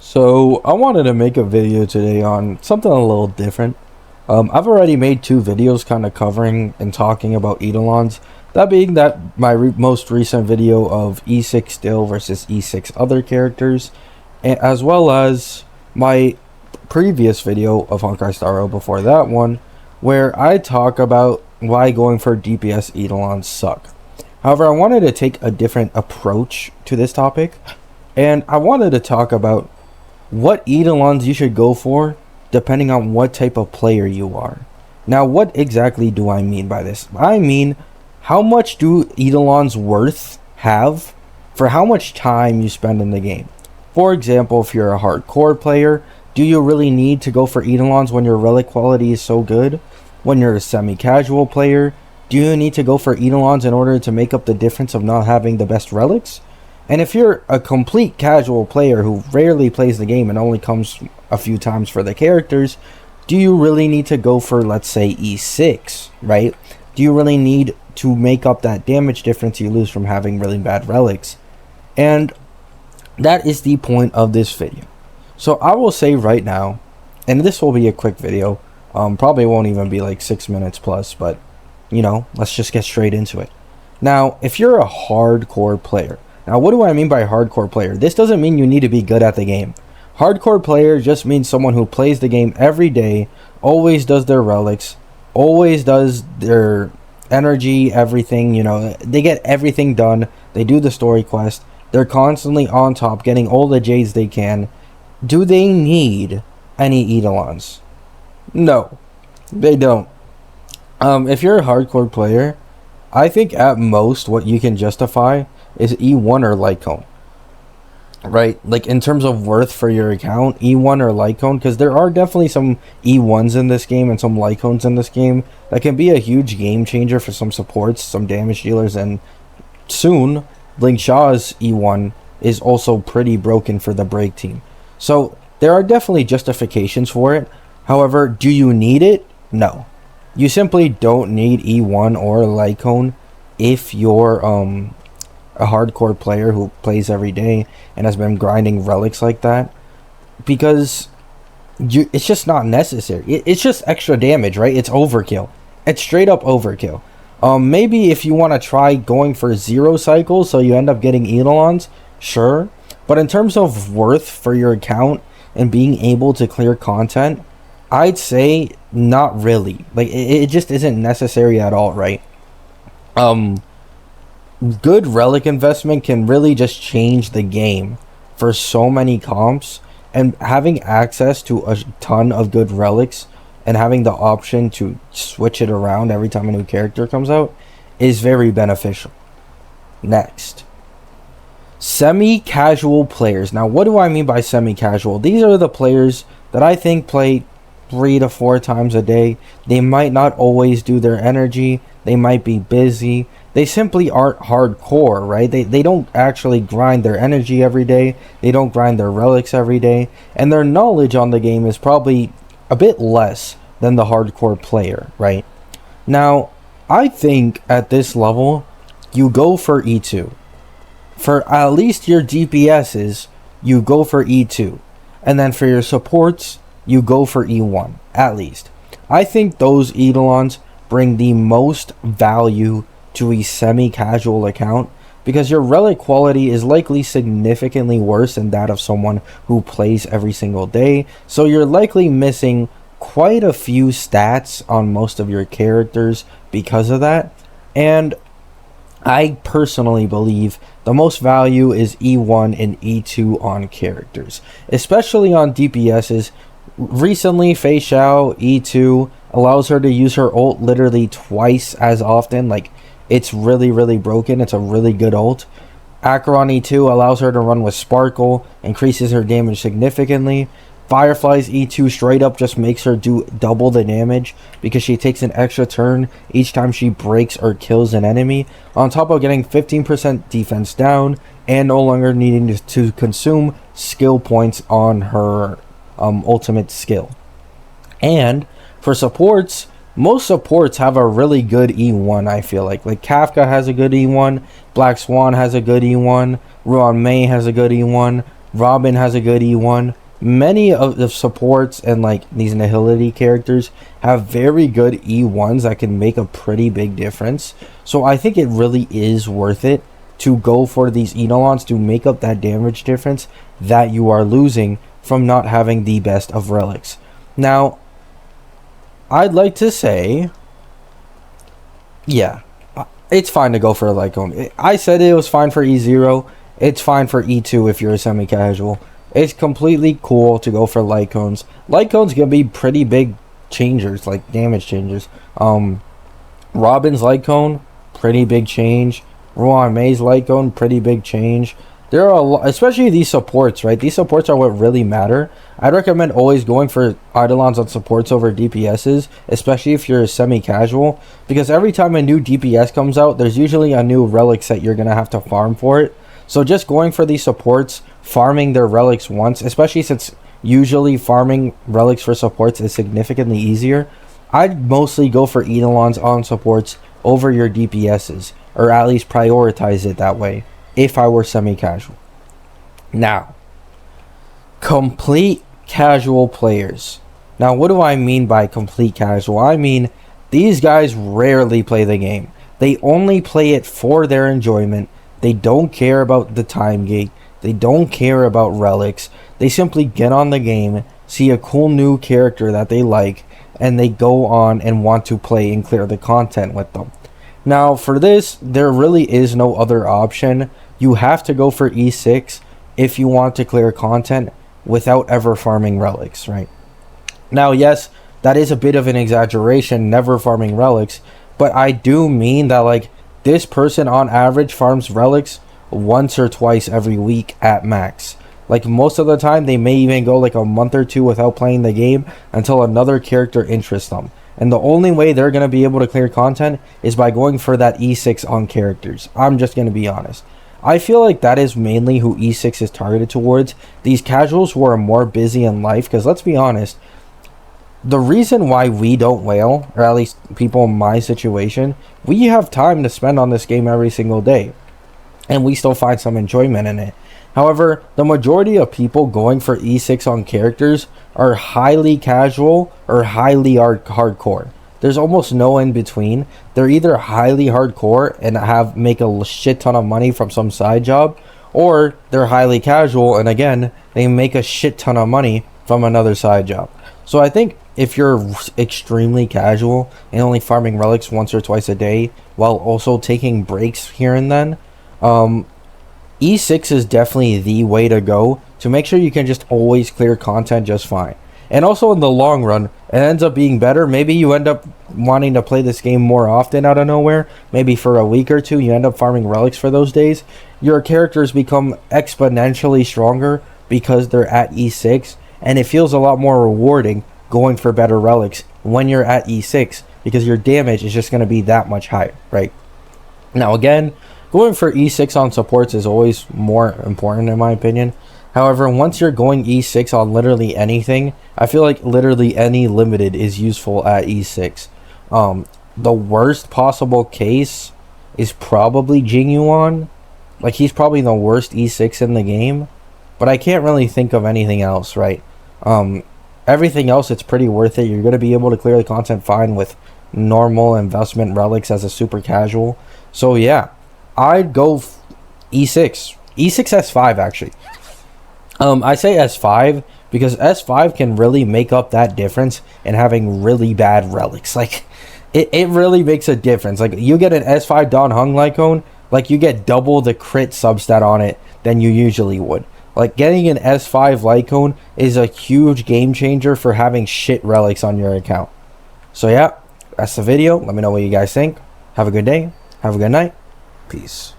So I wanted to make a video today on something a little different. I've already made two videos kind of covering and talking about Eidolons. That being that my most recent video of E6 Still versus E6 other characters, as well as my previous video of Honkai Star Rail before that one, where I talk about why going for DPS Eidolons suck. However, I wanted to take a different approach to this topic, and I wanted to talk about what Eidolons you should go for depending on what type of player you are. Now, what exactly do I mean by this? I mean, how much do Eidolons worth have for how much time you spend in the game? For example, if you're a hardcore player, do you really need to go for Eidolons when your relic quality is so good? When you're a semi-casual player, do you need to go for Eidolons in order to make up the difference of not having the best relics? And if you're a complete casual player who rarely plays the game and only comes a few times for the characters, do you really need to go for, let's say, E6, right? Do you really need to make up that damage difference you lose from having really bad relics? And that is the point of this video. So I will say right now, and this will be a quick video, probably won't even be like 6 minutes plus, but, you know, let's just get straight into it. Now, if you're a hardcore player, now, what do I mean by hardcore player? This doesn't mean you need to be good at the game. Hardcore player just means someone who plays the game every day, always does their relics, always does their energy, everything, you know, they get everything done, they do the story quest, they're constantly on top, getting all the jades they can. Do they need any Eidolons? No, they don't. If you're a hardcore player, I think at most what you can justify is E1 or light cone, right? Like in terms of worth for your account, E1 or light cone, because there are definitely some E1s in this game and some light cones in this game that can be a huge game changer for some supports, some damage dealers, and soon Link Shaw's E1 is also pretty broken for the break team. So there are definitely justifications for it. However, do you need it? No. You simply don't need E1 or light cone if you're a hardcore player who plays every day and has been grinding relics like that, because it's just not necessary. It's just extra damage, right? It's overkill. It's straight up overkill. Maybe if you want to try going for 0 cycles so you end up getting Eidolons, sure, but in terms of worth for your account and being able to clear content, I'd say not really. Like it just isn't necessary at all, right? Good relic investment can really just change the game for so many comps, and having access to a ton of good relics and having the option to switch it around every time a new character comes out is very beneficial. Next, semi-casual players. Now, what do I mean by semi-casual? These are the players that I think play 3 to 4 times a day. They might not always do their energy, they might be busy, they simply aren't hardcore, right? They don't actually grind their energy every day, they don't grind their relics every day, and their knowledge on the game is probably a bit less than the hardcore player, right? Now, I think at this level, you go for E2. For at least your DPSs, you go for E2. And then for your supports, you go for E1, at least. I think those Eidolons bring the most value to a semi-casual account, because your relic quality is likely significantly worse than that of someone who plays every single day, so you're likely missing quite a few stats on most of your characters because of that. And I personally believe the most value is E1 and E2 on characters, especially on DPSs. Recently, Fei Xiao E2 allows her to use her ult literally twice as often. Like, it's really, really broken. It's a really good ult. Acheron E2 allows her to run with Sparkle, increases her damage significantly. Firefly's E2 straight up just makes her do double the damage because she takes an extra turn each time she breaks or kills an enemy, on top of getting 15% defense down and no longer needing to consume skill points on her ultimate skill. And for supports, most supports have a really good E1, I feel like. Like Kafka has a good E1, Black Swan has a good E1, Ruan Mei has a good E1, Robin has a good E1. Many of the supports and like these Nihility characters have very good E1s that can make a pretty big difference. So I think it really is worth it to go for these Eidolons to make up that damage difference that you are losing from not having the best of relics. Now, I'd like to say, yeah, it's fine to go for a Lycone. I said it was fine for E0. It's fine for E2 if you're a semi-casual. It's completely cool to go for Lycones. Lycones can be pretty big changers, like damage changers. Robin's Lycone, pretty big change. Ruan May's Lycone, pretty big change. There are a lot, especially these supports, right? These supports are what really matter. I'd recommend always going for Eidolons on supports over DPSs, especially if you're a semi-casual, because every time a new DPS comes out, there's usually a new relic set you're going to have to farm for it. So just going for these supports, farming their relics once, especially since usually farming relics for supports is significantly easier, I'd mostly go for Eidolons on supports over your DPSs, or at least prioritize it that way if I were semi-casual. Now, complete casual players. Now, what do I mean by complete casual? I mean, these guys rarely play the game. They only play it for their enjoyment. They don't care about the time gate. They don't care about relics. They simply get on the game, see a cool new character that they like, and they go on and want to play and clear the content with them. Now, for this, there really is no other option. You have to go for E6 if you want to clear content without ever farming relics, right? Now, yes, that is a bit of an exaggeration, never farming relics, but I do mean that, like, this person on average farms relics once or twice every week at max. Like, most of the time, they may even go like a month or two without playing the game until another character interests them. And the only way they're going to be able to clear content is by going for that E6 on characters. I'm just going to be honest. I feel like that is mainly who E6 is targeted towards. These casuals who are more busy in life. Because let's be honest, the reason why we don't whale, or at least people in my situation, we have time to spend on this game every single day. And we still find some enjoyment in it. However, the majority of people going for E6 on characters are highly casual or highly hardcore. There's almost no in between. They're either highly hardcore and make a shit ton of money from some side job, or they're highly casual and again, they make a shit ton of money from another side job. So I think if you're extremely casual and only farming relics once or twice a day while also taking breaks here and then, E6 is definitely the way to go to make sure you can just always clear content just fine. And also in the long run, it ends up being better. Maybe you end up wanting to play this game more often out of nowhere. Maybe for a week or two, you end up farming relics for those days. Your characters become exponentially stronger because they're at E6. And it feels a lot more rewarding going for better relics when you're at E6 because your damage is just going to be that much higher, right? Now again, going for E6 on supports is always more important in my opinion. However, once you're going E6 on literally anything, I feel like literally any limited is useful at E6. The worst possible case is probably Jingyuan. Like, he's probably the worst E6 in the game. But I can't really think of anything else, right? Everything else, it's pretty worth it. You're going to be able to clear the content fine with normal investment relics as a super casual. So, yeah. I'd go E6. E6 S5, actually. I say S5 because S5 can really make up that difference in having really bad relics. Like, it really makes a difference. Like, you get an S5 Don Hung Lycone, like, you get double the crit substat on it than you usually would. Like, getting an S5 Lycone is a huge game changer for having shit relics on your account. So, yeah, that's the video. Let me know what you guys think. Have a good day. Have a good night. Peace.